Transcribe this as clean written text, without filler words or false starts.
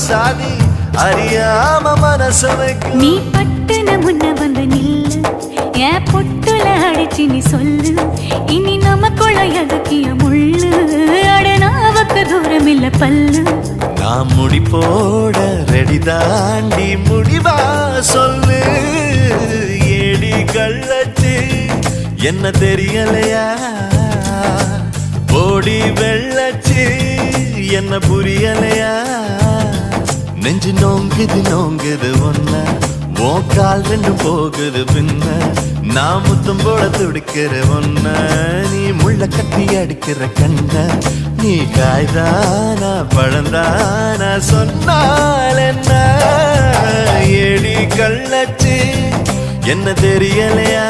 சாதி அறியாம மனச வைக்கும். நீ பட்டுன முன்ன வந்து நில்லு, என் பொட்டுல அடிச்சு நீ சொல்லு, இனி நமக்குள்ள எதுக்கிய முள்ளு, அடனாவுக்கு தூரம் இல்ல பல்லு. நான் முடி போட ரெடி தாண்டி முடிவா சொல்லு. ஏடி கள்ளச்சு என்ன தெரியலையா, ஓடி வெள்ளச்சு என்ன புரியலையா. நெஞ்சு நோங்குது நோங்குது ஒன்ன, ஓ கால் ரெண்டு போகுது பின்ன. நான் முத்தம் போட துடிக்கிற ஒன்ன, நீ முள்ள கட்டி அடிக்கிற கண்ண. நீ காய்தானா பழந்தானா சொன்னால் என்ன. ஏடி கள்ளச்சு என்ன தெரியலையா.